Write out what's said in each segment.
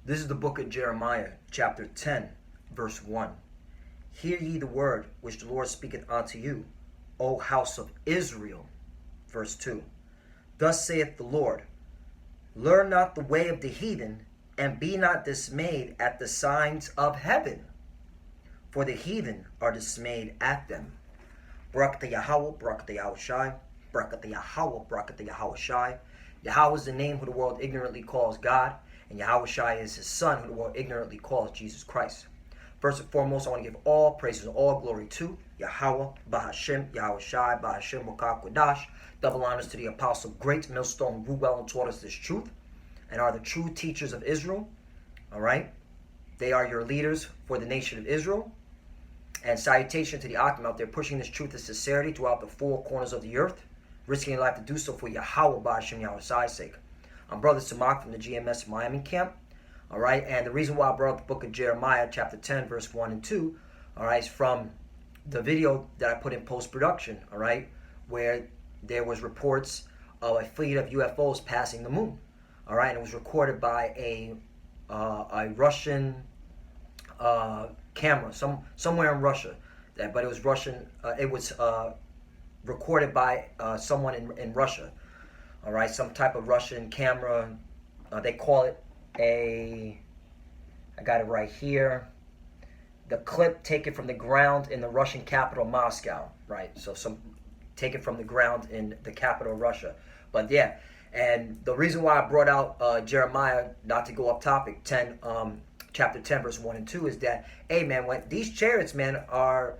This is the book of Jeremiah, chapter 10, verse 1. Hear ye the word which the Lord speaketh unto you, O house of Israel. Verse 2. Thus saith the Lord, learn not the way of the heathen, and be not dismayed at the signs of heaven, for the heathen are dismayed at them. Barakatah Yahweh, Barakatah Yahushai, Barakatah Yahweh, Barakatah Yahushai. Yahweh is the name who the world ignorantly calls God, and Yahushai is his son who the world ignorantly calls Jesus Christ. First and foremost, I want to give all praises and all glory to Yahweh, Bahashem, Yahushai, Bahashem, Wakak Kodash. Double honors to the apostle, great millstone, who well and taught us this truth, and are the true teachers of Israel. All right? They are your leaders for the nation of Israel. And salutation to the Akim out there pushing this truth and sincerity throughout the four corners of the earth, risking your life to do so for Yahweh, Bahashem, Yahushai's sake. I'm Brother Samak from the GMS Miami camp. All right, and the reason why I brought up the book of Jeremiah, chapter 10, verse 1 and 2, all right, is from the video that I put in post-production, all right, where there was reports of a fleet of UFOs passing the moon, all right, and it was recorded by a Russian camera, somewhere in Russia, but it was Russian. It was recorded by someone in Russia, all right, some type of Russian camera. They call it I got it right here. The clip taken from the ground in the Russian capital, Moscow, right? So taken from the ground in the capital of Russia. But yeah, and the reason why I brought out Jeremiah, not to go off topic, chapter 10, verse 1 and 2, is that, hey man, when these chariots, man, are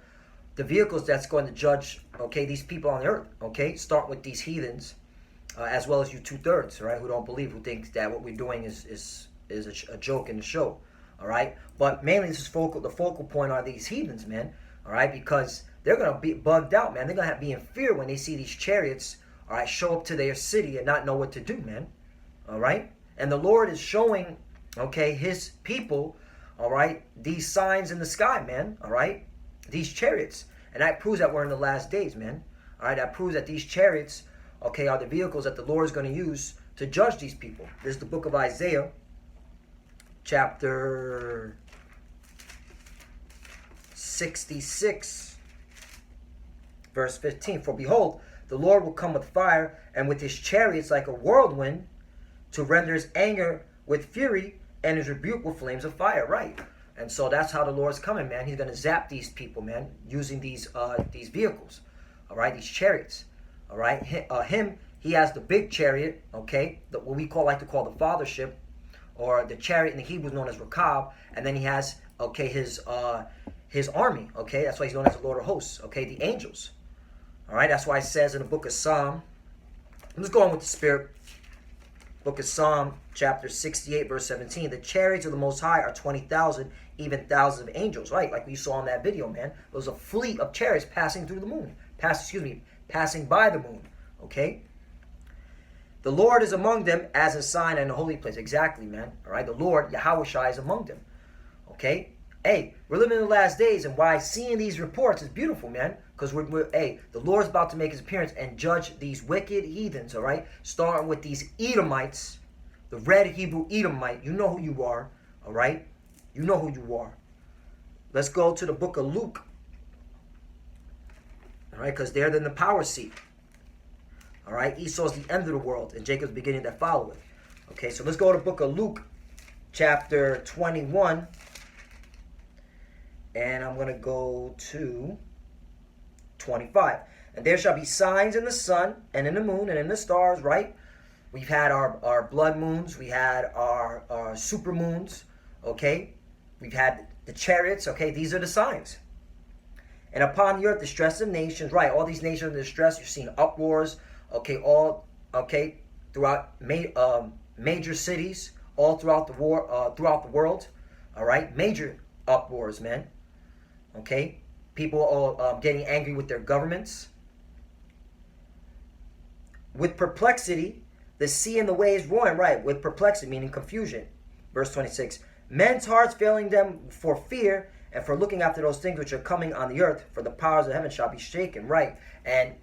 the vehicles that's going to judge, okay, these people on the earth, okay? Start with these heathens, as well as you 2/3, right, who don't believe, who think that what we're doing is a joke in the show, all right? But mainly this is the focal point are these heathens, man, all right? Because they're going to be bugged out, man. They're going to be in fear when they see these chariots, all right, show up to their city and not know what to do, man, all right? And the Lord is showing, okay, his people, all right, these signs in the sky, man, all right? These chariots. And that proves that we're in the last days, man, all right? That proves that these chariots, okay, are the vehicles that the Lord is going to use to judge these people. This is the book of Isaiah, chapter 66, verse 15. For behold, the Lord will come with fire, and with his chariots like a whirlwind, to render his anger with fury, and his rebuke with flames of fire. Right. And so that's how the Lord's coming, man. He's going to zap these people, man, using these vehicles, all right, these chariots. All right, he has the big chariot, okay, what we like to call the fathership, or the chariot in the Hebrew is known as Rakab, and then he has, okay, his army, okay, that's why he's known as the Lord of Hosts, okay, the angels. All right, that's why it says in the book of Psalm, I'm just going with the Spirit, book of Psalm, chapter 68, verse 17, the chariots of the Most High are 20,000, even thousands of angels, right, like we saw in that video, man. There was a fleet of chariots passing through the moon, passing by the moon, okay? The Lord is among them as a sign and a holy place. Exactly, man. All right, the Lord, Yahushai, is among them, okay? Hey, we're living in the last days, and why seeing these reports is beautiful, man, because the Lord's about to make his appearance and judge these wicked heathens, all right? Starting with these Edomites, the red Hebrew Edomite. You know who you are, all right? You know who you are. Let's go to the book of Luke. All right, because they're in the power seat. All right, Esau's the end of the world, and Jacob's beginning that followeth. Okay, so let's go to the book of Luke, chapter 21. And I'm going to go to 25. And there shall be signs in the sun, and in the moon, and in the stars, right? We've had our blood moons. We had our super moons, okay? We've had the chariots, okay? These are the signs. And upon the earth, distress of nations, right? All these nations are in distress. You're seeing uproars, okay? Throughout major cities, all throughout the world, all right? Major uproars, man. Okay, people are getting angry with their governments. With perplexity, the sea and the waves roaring, right? With perplexity, meaning confusion. Verse 26. Men's hearts failing them for fear and for looking after those things which are coming on the earth, for the powers of heaven shall be shaken, right? And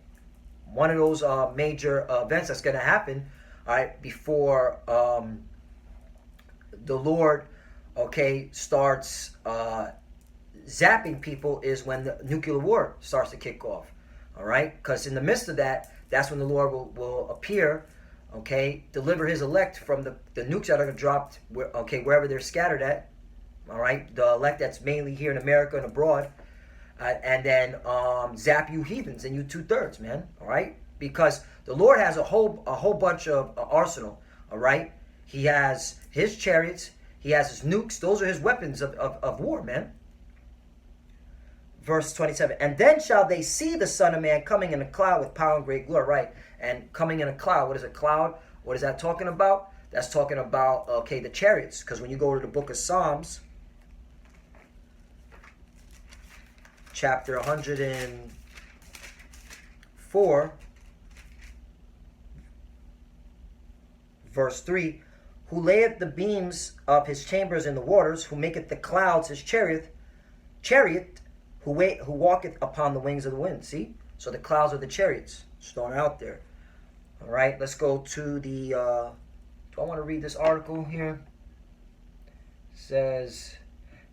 one of those major events that's going to happen, all right, before the Lord, okay, starts zapping people is when the nuclear war starts to kick off. All right? Because in the midst of that, that's when the Lord will appear, okay, deliver his elect from the nukes that are dropped, okay, wherever they're scattered at. All right? The elect that's mainly here in America and abroad. And then zap you heathens and you 2/3, man. All right? Because the Lord has a whole bunch of arsenal. All right? He has his chariots. He has his nukes. Those are his weapons of war, man. Verse 27. And then shall they see the Son of Man coming in a cloud with power and great glory. Right? And coming in a cloud. What is a cloud? What is that talking about? That's talking about, okay, the chariots. Because when you go to the book of Psalms, chapter 104, verse 3, who layeth the beams of his chambers in the waters, who maketh the clouds his chariot, who walketh upon the wings of the wind. See? So the clouds are the chariots. Just throwing it out there. All right, let's go to the, do I want to read this article here? It says,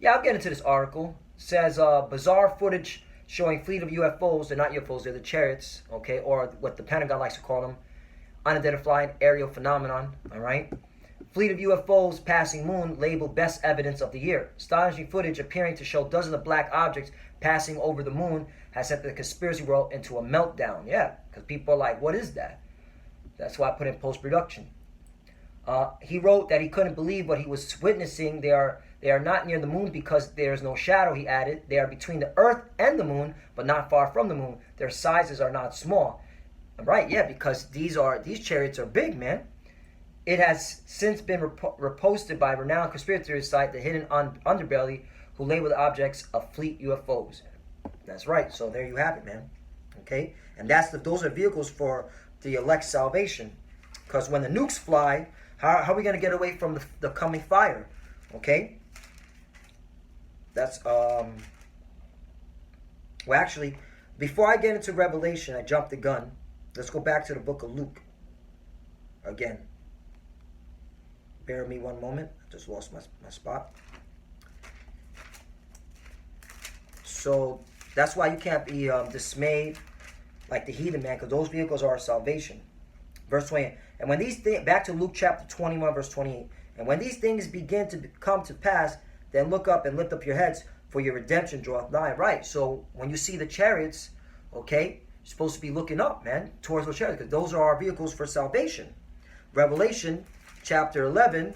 yeah, I'll get into this article. It says, bizarre footage showing fleet of UFOs. They're not UFOs, they're the chariots, okay, or what the Pentagon likes to call them, unidentified aerial phenomenon, all right? Fleet of UFOs passing moon labeled best evidence of the year. Astonishing footage appearing to show dozens of black objects passing over the moon has sent the conspiracy world into a meltdown. Yeah, because people are like, what is that? That's why I put in post-production. He wrote that he couldn't believe what he was witnessing. They are not near the moon because there is no shadow, he added. They are between the earth and the moon, but not far from the moon. Their sizes are not small. Right, yeah, because these chariots are big, man. It has since been reposted by renowned conspiracy theorist site, The Hidden Underbelly, who labeled the objects of fleet UFOs. That's right, so there you have it, man. Okay, and those are vehicles for the elect's salvation. Because when the nukes fly, how are we going to get away from the coming fire? Okay? That's, well, actually, before I get into Revelation, I jumped the gun. Let's go back to the book of Luke again. Bear with me one moment. I just lost my spot. So, that's why you can't be dismayed like the heathen, man, because those vehicles are our salvation. Verse 20. And when these things, back to Luke chapter 21, verse 28. And when these things begin to come to pass, then look up and lift up your heads, for your redemption draweth nigh. Right. So when you see the chariots, okay, you're supposed to be looking up, man, towards those chariots, because those are our vehicles for salvation. Revelation chapter 11,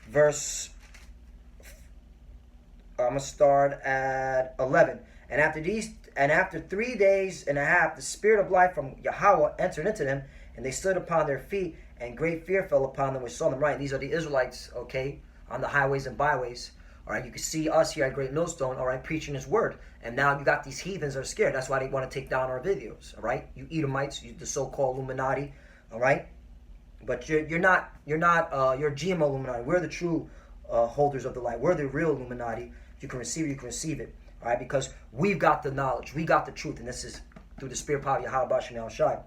verse, I'm going to start at 11. And after 3 days and a half, the spirit of life from Yahweh entered into them, and they stood upon their feet, and great fear fell upon them which saw them. Right, these are the Israelites, okay, on the highways and byways. All right, you can see us here at Great Millstone, all right, preaching his word. And now you got these heathens that are scared. That's why they want to take down our videos, all right? You Edomites, you the so-called Illuminati, all right? But you're GMO Illuminati. We're the true holders of the light. We're the real Illuminati. If you can receive it, you can receive it. All right, because we've got the knowledge, we got the truth, and this is through the spirit power of Yahweh Bashem El Shai.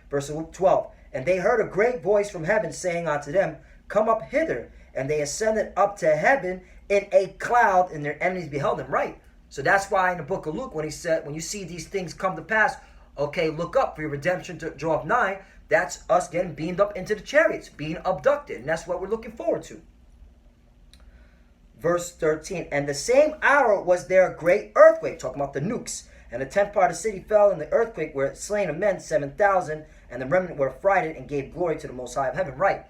Verse 12, and they heard a great voice from heaven saying unto them, come up hither. And they ascended up to heaven in a cloud, and their enemies beheld them. Right. So that's why in the book of Luke, when he said, when you see these things come to pass, okay, look up, for your redemption to draw up nigh. That's us getting beamed up into the chariots, being abducted, and that's what we're looking forward to. Verse 13, and the same hour was there a great earthquake, talking about the nukes, and the 10th part of the city fell in the earthquake, where slain of men 7,000, and the remnant were affrighted and gave glory to the Most High of heaven. Right,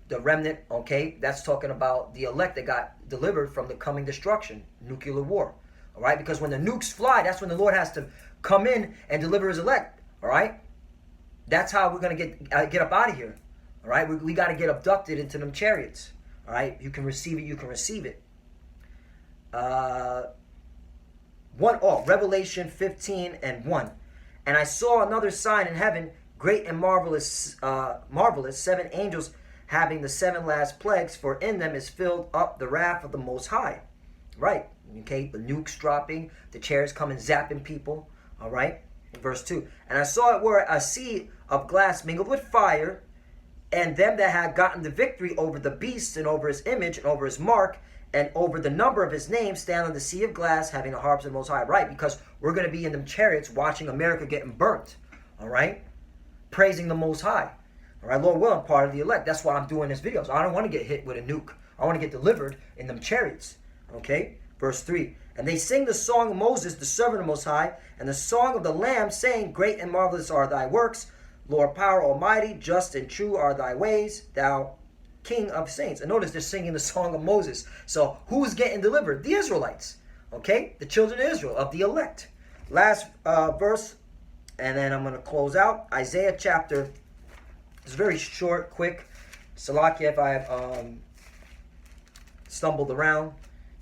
the remnant, okay, that's talking about the elect that got delivered from the coming destruction, nuclear war. All right, because when the nukes fly, that's when the Lord has to come in and deliver his elect. All right, that's how we're going to get up out of here. All right, we got to get abducted into them chariots. All right, you can receive it, you can receive it. Revelation 15 and 1. And I saw another sign in heaven, great and marvelous, 7 angels having the 7 last plagues, for in them is filled up the wrath of the Most High. Right, okay, the nukes dropping, the chariots coming zapping people. All right, in verse 2. And I saw it were a sea of glass mingled with fire, And them that had gotten the victory over the beast and over his image and over his mark and over the number of his name stand on the sea of glass having the harps of the Most High. Right, because we're going to be in them chariots watching America getting burnt. All right, praising the Most High. All right, Lord willing, part of the elect. That's why I'm doing this video. So I don't want to get hit with a nuke. I want to get delivered in them chariots. Okay, verse 3. And they sing the song of Moses, the servant of Most High, and the song of the Lamb, saying, Great and marvelous are thy works, Lord power almighty, just and true are thy ways, thou King of saints. And notice they're singing the song of Moses. So who's getting delivered? The Israelites. Okay, the children of Israel, of the elect. Last verse, and then I'm going to close out. Isaiah chapter, it's very short, quick. Salakia if I have stumbled around.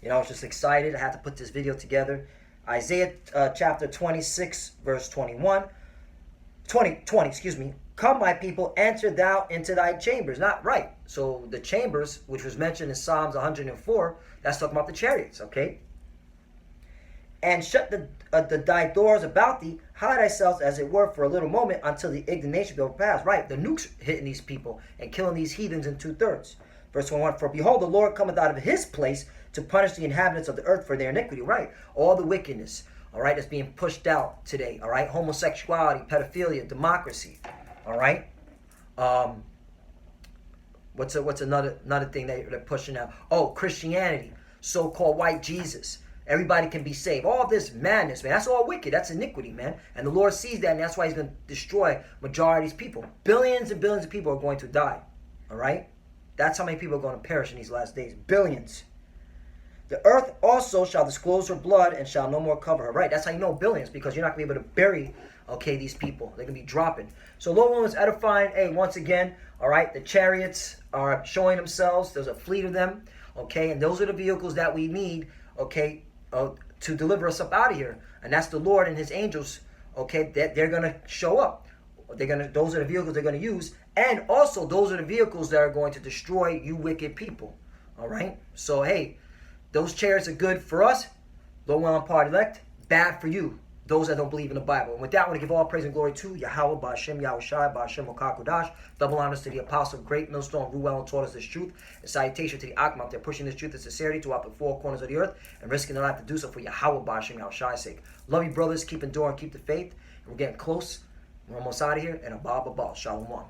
You know, I was just excited. I had to put this video together. Isaiah chapter 26, verse 20, excuse me. Come, my people, enter thou into thy chambers. Not right. So the chambers, which was mentioned in Psalms 104, that's talking about the chariots, okay? And shut thy doors about thee, hide thyself as it were for a little moment until the indignation be overpassed. Right, the nukes hitting these people and killing these heathens in 2/3. Verse 21, for behold, the Lord cometh out of his place to punish the inhabitants of the earth for their iniquity. Right, all the wickedness, all right, that's being pushed out today. All right, homosexuality, pedophilia, democracy. All right, what's another thing that they're pushing out? Oh, Christianity, so-called white Jesus. Everybody can be saved. All this madness, man, that's all wicked. That's iniquity, man. And the Lord sees that, and that's why he's going to destroy majority of these people. Billions and billions of people are going to die. All right? That's how many people are going to perish in these last days. Billions. The earth also shall disclose her blood and shall no more cover her. Right, that's how you know billions, because you're not going to be able to bury, okay, these people. They're going to be dropping. So Lord willing is edifying. Hey, once again, all right, the chariots are showing themselves. There's a fleet of them, okay, and those are the vehicles that we need, okay, to deliver us up out of here. And that's the Lord and his angels, okay, that they're going to show up. Those are the vehicles they're going to use. And also, those are the vehicles that are going to destroy you wicked people. All right? So, hey, those chariots are good for us. Low on part elect. Bad for you, those that don't believe in the Bible. And with that, I want to give all praise and glory to Yahweh, Ba'ashem, Yahushai, Ba'ashem, Okakudash. Double honors to the apostle, great millstone, Ruel, and taught us this truth. And salutation to the Akam out there pushing this truth and sincerity throughout the four corners of the earth and risking their life to do so for Yahweh, Ba'ashem, Yahushai's sake. Love you, brothers. Keep enduring, keep the faith. And we're getting close. We're almost out of here. And Abba, Shalom.